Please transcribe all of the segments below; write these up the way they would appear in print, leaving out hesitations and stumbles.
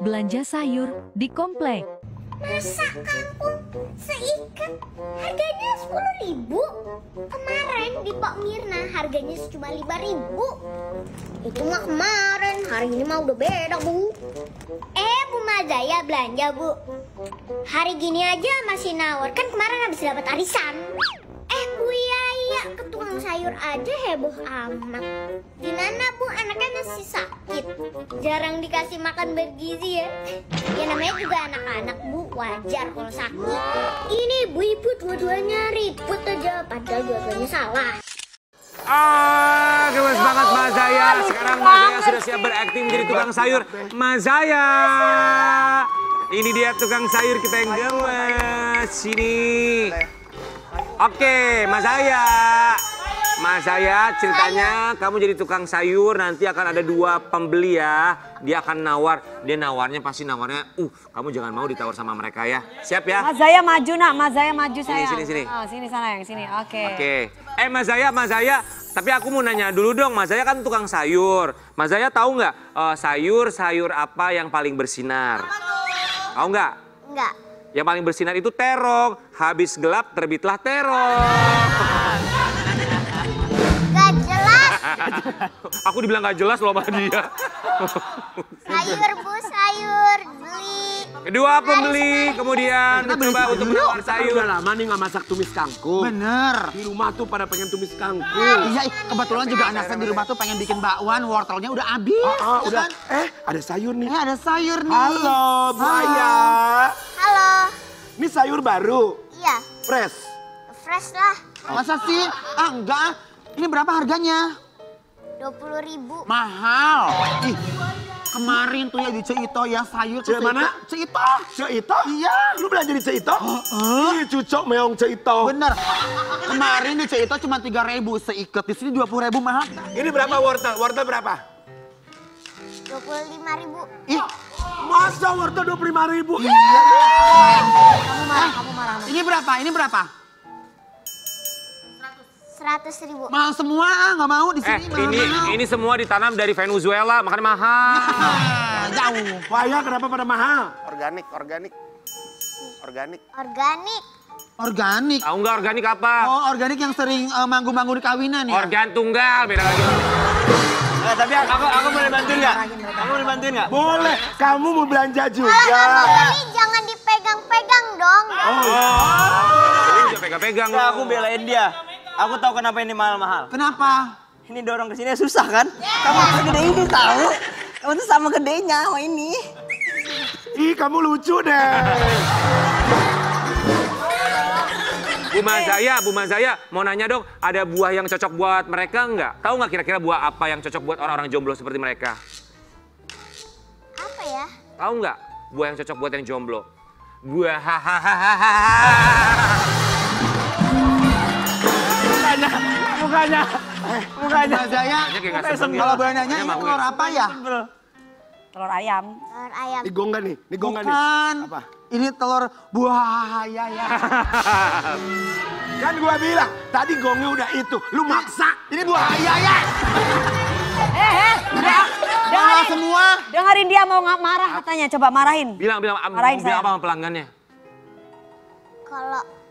belanja sayur di komplek. Masa kangkung seikat harganya 10.000? Kemarin di Pak Mirna harganya cuma 5.000. Itu mah kemarin, hari ini mah udah beda, Bu. Bu Mazaya belanja, Bu. Hari gini aja masih nawar, kan kemarin habis dapat arisan. Bu Yaya ke tukang sayur aja heboh amat. Gimana, Bu? Anaknya masih sakit. Jarang dikasih makan bergizi ya. Ya namanya juga anak-anak, Bu. Wajar kalau sakit. Ini ibu-ibu dua-duanya ribut aja, padahal dua-duanya salah. Gemes banget Mazaya. Sekarang Mazaya sudah siap berakting menjadi tukang sayur. Mazaya. Ini dia tukang sayur kita yang gemes. Sini. Oke, Mazaya. Mazaya, ceritanya kamu jadi tukang sayur, nanti akan ada 2 pembeli ya. Dia akan nawar, dia nawarnya pasti nawarnya, kamu jangan mau ditawar sama mereka ya. Siap ya? Mazaya maju nak, Mazaya maju sayang. Sini. Oh, sini sayang, sini, oke. Oke. Mazaya, tapi aku mau nanya dulu dong, Mazaya kan tukang sayur. Mazaya tahu nggak sayur apa yang paling bersinar? Tahu nggak? Enggak. Yang paling bersinar itu terong, habis gelap terbitlah terong. Gak jelas. Aku dibilang gak jelas loh sama dia. Sayur, Bu, sayur. Beli. Kedua pembeli, kemudian coba untuk menawar sayur. Udah lama nih gak masak tumis kangkung. Bener. Di rumah tuh pada pengen tumis kangkung. Iya, kebetulan juga anak saya di rumah tuh pengen bikin bakwan, wortelnya udah habis. Udah. Ada sayur nih. Ada sayur nih. Halo, Bu Aya. Halo. Ini sayur baru. Iya, Fresh. fresh lah. Masa sih? Enggak. Ini berapa harganya? 20.000. Mahal. Ih, kemarin tuh ya di Ceito ya sayur. Cek mana? Ceito. Ceito? Iya. Lu belanja di Ceito? Ih, cucok meong Ceito. Bener. Kemarin di Ceito cuma 3.000 seikat. Di sini 20.000 mahal. Ini berapa wortel? Wortel berapa? 25.000. Ih, Masa wortel 25.000? iya. Kamu marah. Ini berapa? Ini berapa? 100.000. Mahal semua, nggak mau di sini. mahal. Ini semua ditanam dari Venezuela, makanya mahal. Jauh. Waya kenapa pada mahal? Organik. Organik. Organik. Tahu nggak organik apa? Oh, organik yang sering manggung-manggung di kawinan ya? Organ tunggal, beda lagi. Tapi aku boleh bantuin nggak? Kamu boleh bantuin nggak? Boleh, kamu mau belanja Kalau juga. beli jangan dipegang-pegang dong. Ini udah pegang-pegang. Nggak, aku belain dia. Aku tahu kenapa ini mahal-mahal. Kenapa? Ini dorong ke sini susah kan? Kamu segede ini tahu? Kamu tuh sama gedenya sama ini. Ih, kamu lucu deh. Bu Mazaya, mau nanya dong, ada buah yang cocok buat mereka nggak? Tahu nggak kira-kira buah apa yang cocok buat orang-orang jomblo seperti mereka? Apa ya? Tahu nggak buah yang cocok buat yang jomblo? Buah Mukanya. Saya, kalau boleh nanya ini telur apa ya? Telur ayam. Telur ayam. Ini gong nggak nih? Ini gong nggak nih? Bukan. Apa? Ini telur buaya ya. Kan gua bilang, tadi gongnya udah itu. Lu maksa. Ini buaya ya. Dengerin semua. Dengerin dia mau nggak marah katanya, coba marahin. bilang Marahin saya. apa sama pelanggannya?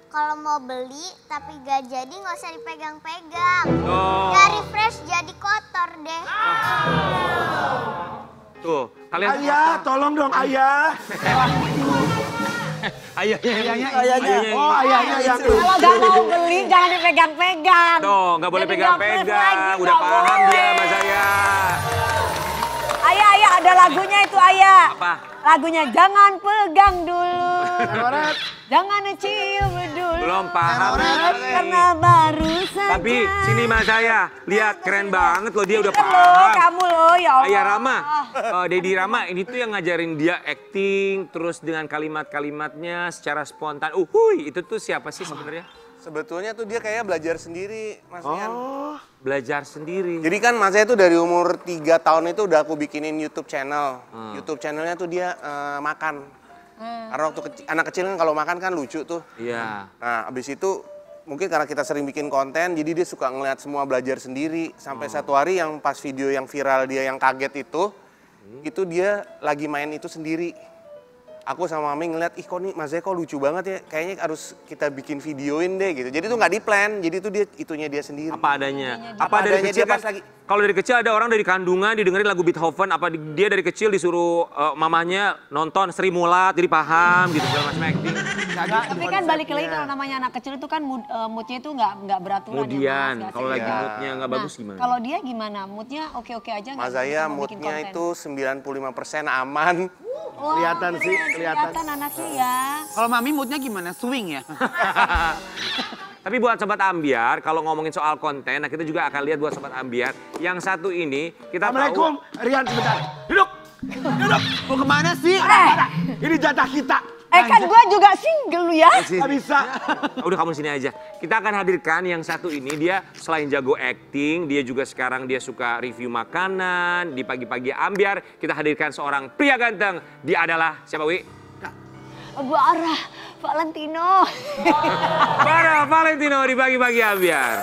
Kalau mau beli tapi gak jadi nggak usah dipegang-pegang. Oh. Dari fresh jadi kotor deh. Tuh, kalian Ayah, tolong dong ayah. ayahnya. Oh, ayahnya yang Kalau gak mau beli jangan dipegang-pegang. Tuh, nggak boleh Jadi nggak fresh pegang-pegang. lagi, Udah nggak paham dia boleh. Mas saya. Ayah, ada lagunya itu ayah. Apa? Lagunya jangan pegang dulu. Jangan cium dulu. Belum paham. Karena baru saja. Tapi sini Mas saya, lihat keren banget loh, dia udah Lo, paham. kamu lo ya Allah. Ayah Rama, Dedi Rama ini tuh yang ngajarin dia acting terus dengan kalimat-kalimatnya secara spontan. Itu tuh siapa sih sebenarnya? Sebetulnya tuh dia kayak belajar sendiri, Mas Ian. Belajar sendiri. Jadi kan Mas saya tuh dari umur 3 tahun itu udah aku bikinin YouTube channel. YouTube channelnya tuh dia makan. Karena waktu anak kecil kan kalau makan kan lucu tuh. Iya. Nah, abis itu mungkin karena kita sering bikin konten, jadi dia suka ngeliat semua belajar sendiri. Sampai satu hari yang pas video yang viral dia yang kaget itu, itu dia lagi main itu sendiri. Aku sama Mami ngeliat, ih kok nih Mas Zaya kok lucu banget ya, kayaknya harus kita bikin videoin deh gitu. Jadi itu nggak di-plan, jadi itu itunya dia sendiri. Apa adanya? Apa dari adanya kecil dia kan? pas lagi. Kalau dari kecil ada orang dari kandungan didengerin lagu Beethoven, apa dia dari kecil disuruh mamanya nonton Sri Mulat, jadi paham gitu segala macam acting. Tapi kan balik lagi kalau namanya anak kecil itu kan moodnya itu nggak beraturan. Kemudian ya, Mas, kalau lagi Iya. moodnya nggak bagus gimana? Kalau dia gimana? Moodnya oke-oke aja nggak? Mas Zaya Sama bikin moodnya konten? itu 95% aman. Wah, Kelihatan sih, kelihatan. Kelihatan anaknya ya. Kalau Mami moodnya gimana? Swing ya? Tapi buat Sobat Ambiar, kalau ngomongin soal konten, nah kita juga akan lihat buat Sobat Ambiar. Yang satu ini, kita Assalamualaikum, tahu... Rian sebentar. Duduk, duduk. Mau kemana sih? Ini jatah kita. Kan gua juga single lu ya. Nggak bisa. Udah kamu sini aja. Kita akan hadirkan yang satu ini, dia selain jago acting, dia juga sekarang dia suka review makanan. Di pagi-pagi Ambiar, kita hadirkan seorang pria ganteng. Dia adalah, siapa Wi? Bara Valentino. Bara Valentino di pagi-pagi Ambiar.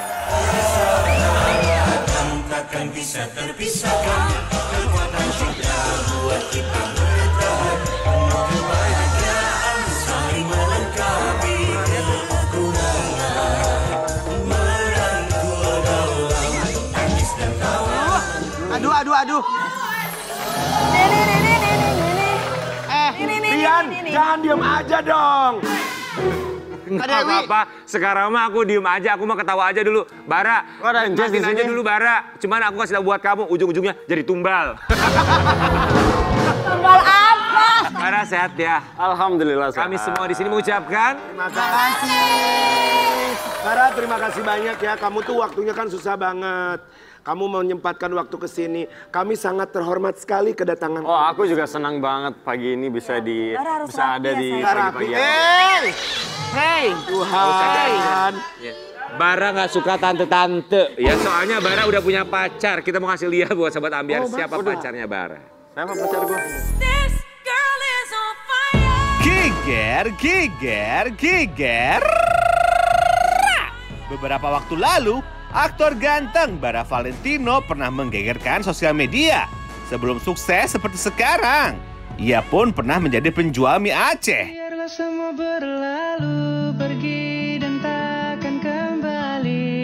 Takkan bisa terpisahkan kekuatan cinta buat kita bertahan penuh kebahagiaan saling melengkapi kekurangan merangkul daulah tangis dan tawa. Aduh. Rian, jangan diem aja dong. Nggak apa-apa, sekarang mah aku diem aja, aku mah ketawa aja dulu. Bara, lanjutin aja dulu Bara. Cuman aku kasih tahu buat kamu, ujung-ujungnya jadi tumbal. Tumbal apa? Bara sehat ya? Alhamdulillah. Kami semua di sini mengucapkan Terima kasih. Bara, terima kasih banyak ya. Kamu tuh waktunya kan susah banget. Kamu menyempatkan waktu ke sini. Kami sangat terhormat sekali kedatangan. Oh, aku juga senang banget pagi ini bisa ada di pagi-pagi. Hey, Tuhan. Bara nggak suka tante-tante. Ya soalnya Bara udah punya pacar. Kita mau kasih lihat buat Sobat Ambiar siapa pacarnya Bara. Siapa pacar gue? Geger. Beberapa waktu lalu, aktor ganteng Bara Valentino pernah menggegerkan sosial media. Sebelum sukses seperti sekarang, ia pun pernah menjadi penjual mie Aceh. Biarlah semua berlalu, pergi dan takkan kembali.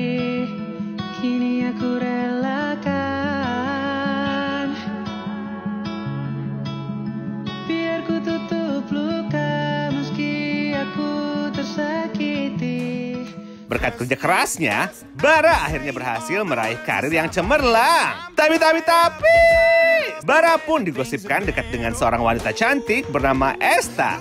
Kini aku relakan. Biar ku tutup luka meski aku tersakiti. Berkat kerja kerasnya, Bara akhirnya berhasil meraih karir yang cemerlang. Tapi, Bara pun digosipkan dekat dengan seorang wanita cantik bernama Esta.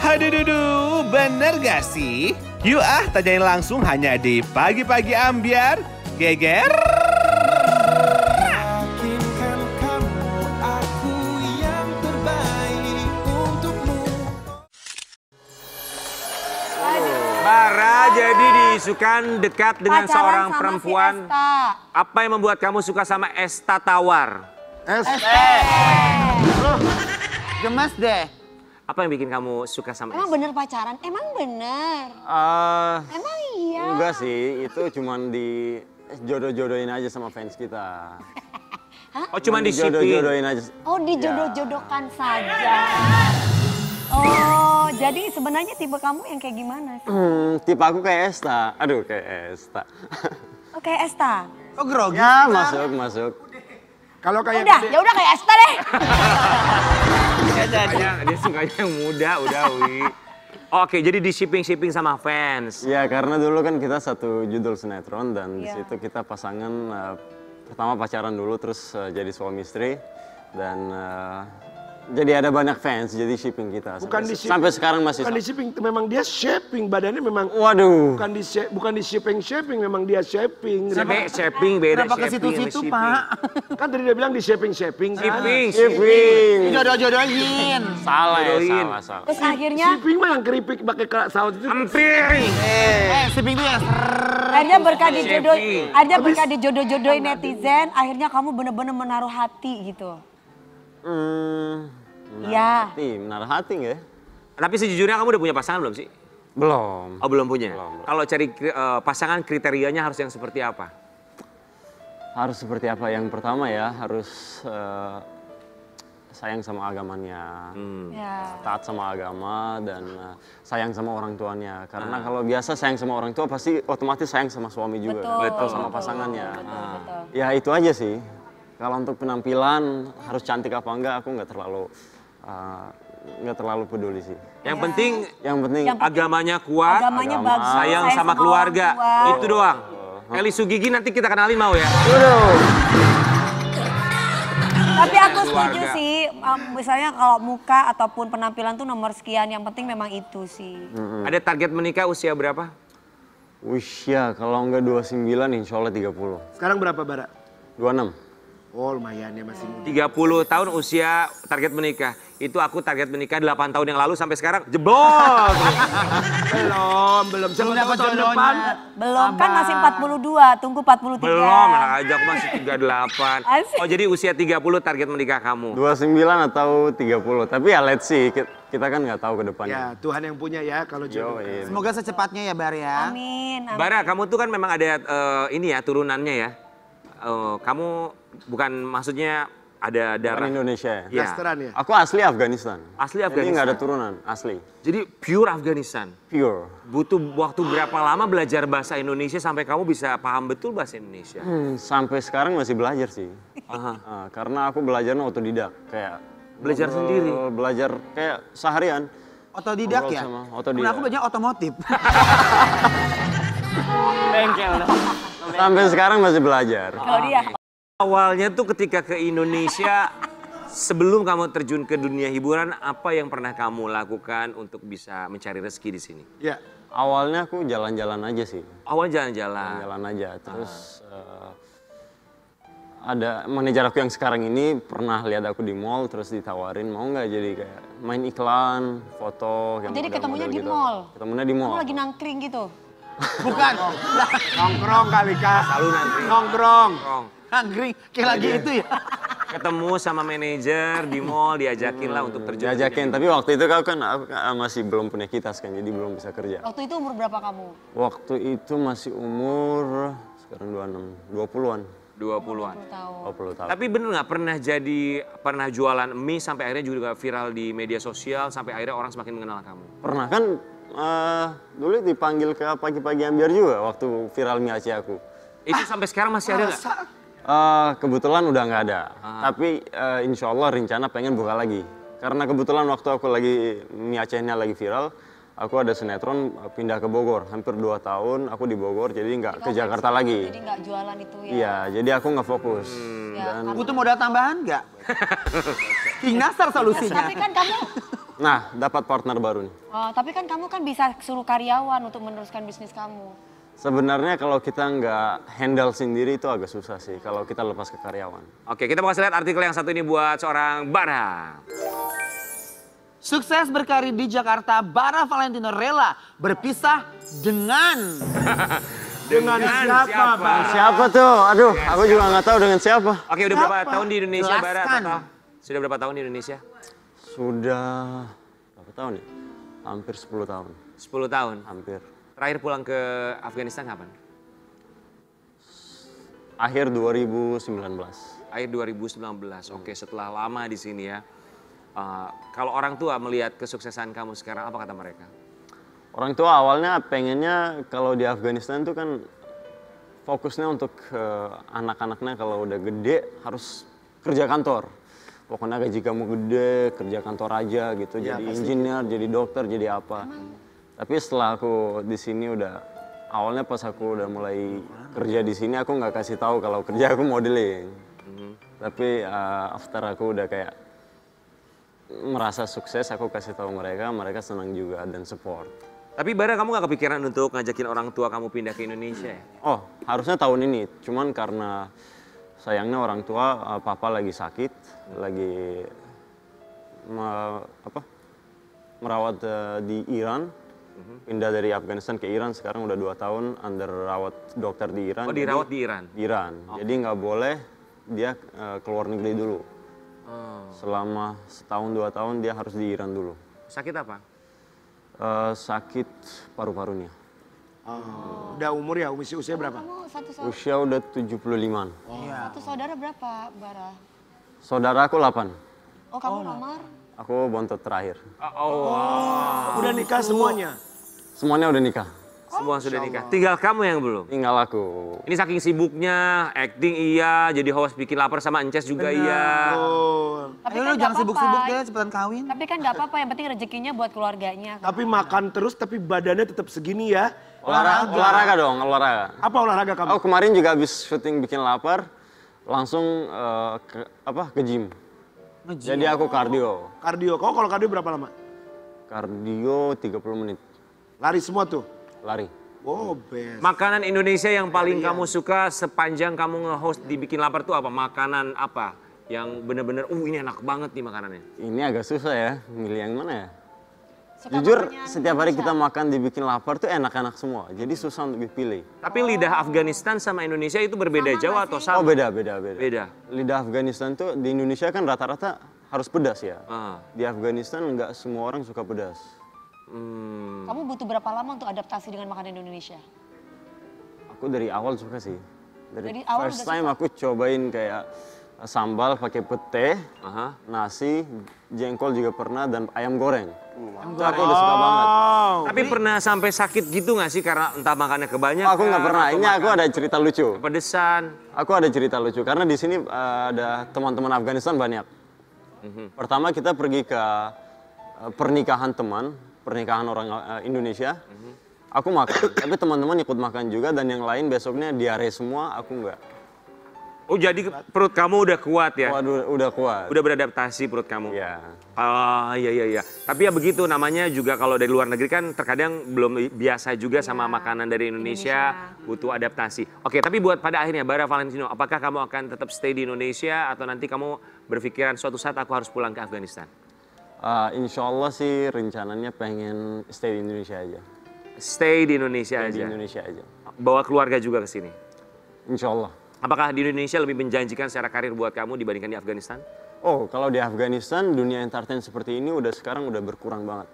Haduh, bener gak sih? Yuk tanyain langsung hanya di Pagi-Pagi Ambiar, Geger. Yakinkan kamu aku yang terbaik untukmu. Bara jadi diisukan dekat dengan Pacaran seorang sama perempuan. si Esta. Apa yang membuat kamu suka sama Esta Tawar? gemes deh. Apa yang bikin kamu suka sama Emang Esta? bener pacaran? Emang bener? Emang iya? Enggak sih, itu cuman di jodoh-jodohin aja sama fans kita. Oh cuma di shipping? Jodoh-jodohin aja. Oh dijodoh-jodohkan saja. Oh jadi sebenarnya tipe kamu yang kayak gimana sih? Tipe aku kayak Esta. Aduh, kayak Esta. Oh kayak Esta? Oh grogi. Ya, masuk. Kalau kayak Udah kayak Esta deh. Dia sukanya yang muda, udah Wi. Oke, jadi di shipping sama fans. Ya, karena dulu kan kita satu judul sinetron dan di situ kita pasangan pertama pacaran dulu terus jadi suami istri dan Jadi ada banyak fans, jadi shipping kita. Bukan di Sampai sekarang masih. Bukan di shipping, memang dia shaping badannya memang. Waduh. Bukan di shaping, memang dia shaping. Shaping beda. Kenapa ke situ-situ, Pak? Kan tadi dia bilang di shaping kan. Shipping. Jodoh-jodohin. Salah ya, salah. Terus akhirnya Shipping mah yang keripik pakai saus itu. Shipping tuh ya. akhirnya berkah dijodoh-jodohin netizen, akhirnya kamu bener-bener menaruh hati gitu. Iya. Menaruh hati nggak ya? Tapi sejujurnya kamu udah punya pasangan belum sih? Belum. Oh belum punya? Belum. Kalau cari pasangan kriterianya harus yang seperti apa? Harus seperti apa? Yang pertama ya harus sayang sama agamanya, taat sama agama dan sayang sama orang tuanya. Karena kalau biasa sayang sama orang tua pasti otomatis sayang sama suami juga, Betul. sama pasangannya. Betul. Ya itu aja sih. Kalau untuk penampilan harus cantik apa enggak, aku nggak terlalu peduli sih. Yang penting agamanya kuat, Agamanya bagus, sayang sama keluarga, itu doang. Eli Sugigi nanti kita kenalin mau ya? Tapi aku setuju sih, misalnya kalau muka ataupun penampilan tuh nomor sekian, yang penting memang itu sih. Ada target menikah usia berapa? Usia kalau enggak 29 insya Allah 30. Sekarang berapa, Bara? 26. Oh lumayan ya masih muda. 30 tahun usia target menikah. Itu aku target menikah 8 tahun yang lalu sampai sekarang jebol. belum. Siapa tahu tahun depan. Belum, kan masih 42, tunggu 43. Belum, anak aja aku masih 38. Asik. Oh jadi usia 30 target menikah kamu. 29 atau 30. Tapi ya let's see, kita kan nggak tahu ke depannya. Ya Tuhan yang punya ya kalau jodoh. Semoga secepatnya ya Bar ya. Amin. Bara, kamu tuh kan memang ada ini ya turunannya ya. Kamu bukan maksudnya ada darah Bukan Indonesia ya? Iya. Blasteran ya? Aku asli Afghanistan. Asli Jadi Afghanistan. nggak ada turunan, asli. Jadi pure Afghanistan. Pure. Butuh waktu berapa lama belajar bahasa Indonesia sampai kamu bisa paham betul bahasa Indonesia? Sampai sekarang masih belajar sih. Karena aku belajarnya otodidak, kayak Belajar sendiri? Belajar kayak seharian. Otodidak Ngobrol ya? sama otodidak. Nah, aku banyak otomotif. Bengkel dong. Sampai sekarang masih belajar. Kalau dia. Awalnya tuh ketika ke Indonesia, sebelum kamu terjun ke dunia hiburan, apa yang pernah kamu lakukan untuk bisa mencari rezeki di sini? Ya. Awalnya aku jalan-jalan aja sih. Awal jalan-jalan. Jalan aja. Terus ada manajer aku yang sekarang ini pernah lihat aku di mall, terus ditawarin mau nggak jadi kayak main iklan, foto. Yang Jadi ketemunya di gitu. mall? Ketemunya di mall. Kamu lagi nangkring gitu? Bukan. Nongkrong kali Kak. Selalu nangkring. Nongkrong. Nangkring, kayak lagi itu ya. Ketemu sama manajer di mall, diajakin lah untuk terjun. Diajakin, tapi waktu itu aku masih belum punya kitas kan, jadi belum bisa kerja. Waktu itu umur berapa kamu? Waktu itu masih umur, sekarang 20-an. 20-an. 20 tahun. Tapi bener nggak pernah jualan mie sampai akhirnya juga viral di media sosial sampai akhirnya orang semakin mengenal kamu? Pernah kan dulu dipanggil ke Pagi-Pagi Ambiar juga waktu viral mie Aceh aku. Itu sampai sekarang masih ada nggak? Kebetulan udah nggak ada, tapi insya Allah rencana pengen buka lagi. Karena kebetulan waktu aku lagi mie Acehnya lagi viral, aku ada sinetron pindah ke Bogor, hampir 2 tahun aku di Bogor, jadi nggak ke Jakarta lagi. Jadi nggak jualan itu ya? Iya, jadi aku nggak fokus. Butuh modal tambahan nggak? King Nasar solusinya. Tapi kan kamu, Nah, dapat partner baru nih. tapi kan kamu kan bisa suruh karyawan untuk meneruskan bisnis kamu. Sebenarnya kalau kita nggak handle sendiri itu agak susah sih, kalau kita lepas ke karyawan. Oke, kita mau kasih lihat artikel yang satu ini buat seorang Bara. Sukses berkarir di Jakarta, Bara Valentino rela berpisah dengan... Dengan siapa, Bara? Siapa tuh? Aduh, aku juga nggak tahu dengan siapa. Oke, udah berapa tahun di Indonesia, Bara? Jelaskan. Total? Sudah berapa tahun di Indonesia? Sudah berapa tahun ya? Hampir 10 tahun. 10 tahun. Hampir. Terakhir pulang ke Afghanistan kapan? Akhir 2019. Akhir 2019. Oke, setelah lama di sini ya. Kalau orang tua melihat kesuksesan kamu sekarang, apa kata mereka? Orang tua awalnya pengennya kalau di Afghanistan itu kan fokusnya untuk anak-anaknya kalau udah gede harus kerja kantor. Pokoknya gaji kamu gede, kerja kantor aja gitu. Ya, jadi pasti. engineer, jadi dokter, jadi apa. Tapi setelah aku di sini awalnya pas aku udah mulai kerja di sini aku nggak kasih tahu kalau kerja aku modeling. Tapi after aku udah kayak merasa sukses, aku kasih tahu mereka, mereka senang juga dan support. Tapi Bara, kamu gak kepikiran untuk ngajakin orang tua kamu pindah ke Indonesia ya? Oh, harusnya tahun ini. Cuman karena sayangnya orang tua, papa lagi sakit, lagi merawat di Iran. Pindah dari Afghanistan ke Iran, sekarang udah 2 tahun under rawat dokter di Iran. Oh, dirawat di Iran? Di Iran. Jadi nggak boleh dia keluar negeri dulu. Selama 1-2 tahun dia harus di Iran dulu. Sakit apa? Sakit paru-parunya. Udah umur ya, usia berapa? Kamu Usia udah 75-an. satu saudara berapa, Bara? Saudara aku 8. Oh, kamu nomor? Aku bontot terakhir. Udah nikah semuanya? Semuanya udah nikah. Semua sudah nikah. Tinggal kamu yang belum? Tinggal aku. Ini saking sibuknya, acting iya, jadi host Bikin Lapar sama Ences juga iya. Tapi Ayo kan lu jangan nggak sibuk-sibuk apa-apa. deh, cepetan kawin. Tapi kan nggak apa-apa, yang penting rezekinya buat keluarganya. Tapi makan terus, tapi badannya tetap segini ya. Olahraga dong, olahraga. Apa olahraga kamu? Oh, kemarin juga habis syuting Bikin Lapar, langsung ke gym. Jadi aku kardio. Kardio, kau kalau kardio berapa lama? Kardio 30 menit. Lari semua tuh? Lari. Oh, best. Makanan Indonesia yang paling kamu suka sepanjang kamu nge-host di Bikin Lapar tuh apa? Makanan apa? Yang bener-bener, ini enak banget nih makanannya. Ini agak susah ya, milih yang mana ya? Jujur, setiap hari kita makan di Bikin Lapar tuh enak-enak semua. Jadi susah untuk dipilih. Tapi lidah Afghanistan sama Indonesia itu berbeda jauh atau sama? Oh, beda. Beda. Lidah Afghanistan tuh di Indonesia kan rata-rata harus pedas ya. Di Afghanistan nggak semua orang suka pedas. Kamu butuh berapa lama untuk adaptasi dengan makanan Indonesia? Aku dari awal suka sih. Dari awal first udah time aku cobain kayak sambal pakai pete, nasi, jengkol juga pernah, dan ayam goreng. Itu aku udah suka banget. Tapi pernah sampai sakit gitu nggak sih karena entah makannya kebanyakan? Aku nggak pernah. Ini aku ada cerita lucu. Pedesan. Aku ada cerita lucu karena di sini ada teman-teman Afghanistan banyak. Pertama kita pergi ke pernikahan orang Indonesia. Aku makan, tapi teman-teman ikut makan juga dan yang lain besoknya diare semua, aku nggak. Oh, jadi perut kamu udah kuat ya? Waduh, udah kuat. Udah beradaptasi perut kamu? Iya. Iya. Tapi ya begitu, namanya juga kalau dari luar negeri kan terkadang belum biasa juga sama makanan dari Indonesia, butuh adaptasi. Oke, tapi buat pada akhirnya Bara Valentino, apakah kamu akan tetap stay di Indonesia atau nanti kamu berpikiran suatu saat aku harus pulang ke Afghanistan? Insya Allah sih rencananya pengen stay di Indonesia aja. Stay di Indonesia aja? Di Indonesia aja. Bawa keluarga juga ke sini? Insya Allah. Apakah di Indonesia lebih menjanjikan secara karir buat kamu dibandingkan di Afghanistan? Oh, kalau di Afghanistan dunia entertain seperti ini sekarang udah berkurang banget.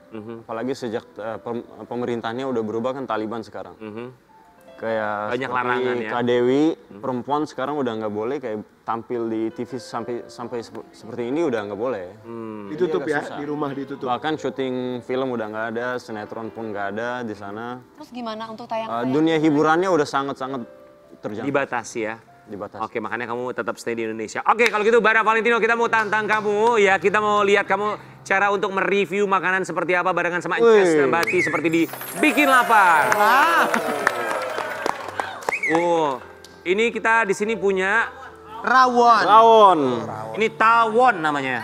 Apalagi sejak pemerintahnya udah berubah kan Taliban sekarang. Kayak banyak larangan ya. Kak Dewi, perempuan sekarang udah nggak boleh kayak tampil di TV sampai seperti ini udah nggak boleh. Ditutup ya, susah. di rumah ditutup. Bahkan syuting film udah nggak ada, sinetron pun nggak ada di sana. Terus gimana untuk tayang-tayang? Dunia hiburannya udah sangat-sangat terjangkau. Dibatasi ya? Dibatasi. Oke, makanya kamu tetap stay di Indonesia. Oke, kalau gitu Bara Valentino, kita mau tantang kamu ya. Kita mau lihat kamu cara untuk mereview makanan seperti apa barengan sama Ences dan Bati seperti di Bikin Lapar. Ini kita di sini punya rawon. Ini tawon namanya.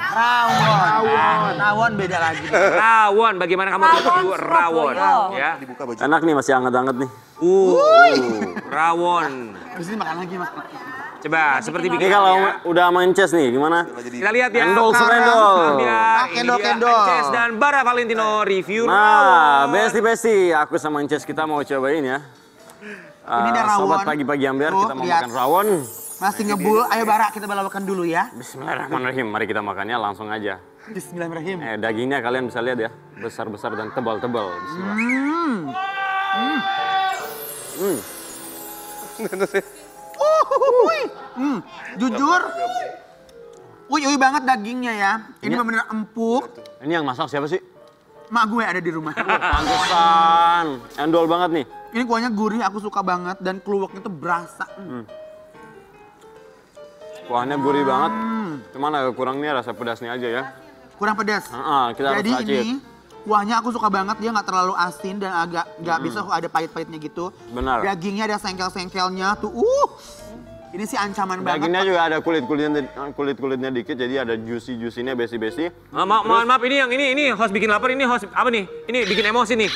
Rawon beda lagi. Rawon, bagaimana kamu review rawon? Ya. Enak nih, masih hangat-hangat nih. Rawon. Habis ini makan lagi, Mas. Coba, seperti bikin. Ini kalau udah main chess nih, gimana? Kita lihat ya. Endol, serendol. Endol. Ences dan Bara Valentino review Nah, besti, aku sama Ences kita mau cobain ya. Ini ada rawon. Sobat pagi-pagi ambiar, kita mau makan rawon. Masih ngebul, ayo Bara kita balawakan dulu ya. Bismillahirrahmanirrahim, mari kita makannya langsung aja. Bismillahirrahmanirrahim. Dagingnya kalian bisa lihat ya, besar-besar dan tebal-tebal. Bismillah. Jujur, uy banget dagingnya ya. Ini benar-benar empuk. Ini yang masak siapa sih? Mak gue ada di rumah. Pantesan, endol banget nih. Ini kuahnya gurih, aku suka banget dan keluaknya tuh berasa. Kuahnya gurih banget, cuman agak kurang nih rasa pedasnya aja ya. Kurang pedas. Kita Jadi harus racik. ini kuahnya aku suka banget, dia nggak terlalu asin dan agak nggak bisa ada pahit-pahitnya gitu. Benar. Dagingnya ada sengkel-sengkelnya tuh. Ini sih ancaman banget. Dagingnya juga ada kulit-kulitnya dikit, jadi ada juicy-juicynya, besi-besi. Mohon maaf, ini host bikin lapar, ini host apa nih? Ini bikin emosi nih.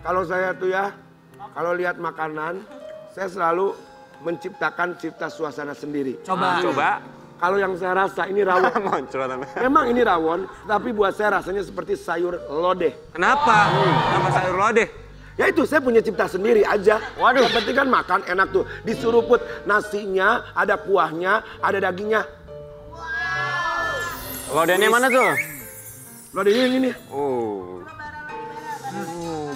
Kalau saya tuh ya, kalau lihat makanan, saya selalu menciptakan cipta suasana sendiri. Coba. Kalau yang saya rasa ini rawon. Memang ini rawon, tapi buat saya rasanya seperti sayur lodeh. Kenapa? Kenapa sayur lodeh? Ya itu saya punya cipta sendiri aja. Waduh. Yang penting kan makan enak tuh. Disuruput nasinya, ada kuahnya, ada dagingnya. Lodehnya mana tuh? Lodehnya ini nih. Oh.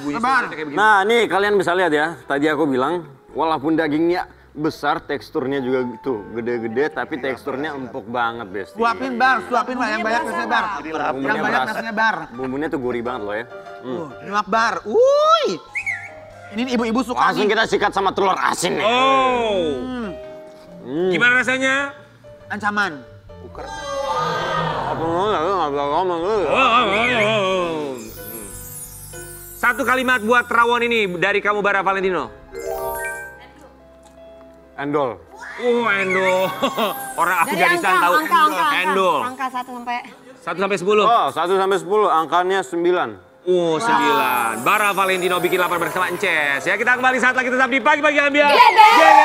Kayak begini. Nah, nih kalian bisa lihat ya. Tadi aku bilang, walaupun dagingnya besar, teksturnya juga tuh gede-gede, tapi teksturnya empuk banget, Besti. Suapin Bar, yang banyak nasinya Bar. Yang banyak nasinya Bar. Bumbunya tuh gurih banget loh ya. Nyuap Bar. Wuih. Ini ibu-ibu suka Langsung nih. kita sikat sama telur asin nih. Oh. Gimana rasanya? Ancaman. Satu kalimat buat rawon ini dari kamu Bara Valentino. Endol. Endol. Orang aku Dari dari sana tahu. Endol. Angka 1 sampai 1 sampai 10. Oh, 1 sampai 10, angkanya 9. 9. Bara Valentino bikin lapar bersama Ences. Ya kita kembali saat lagi tetap di pagi-pagi ambil. Geger.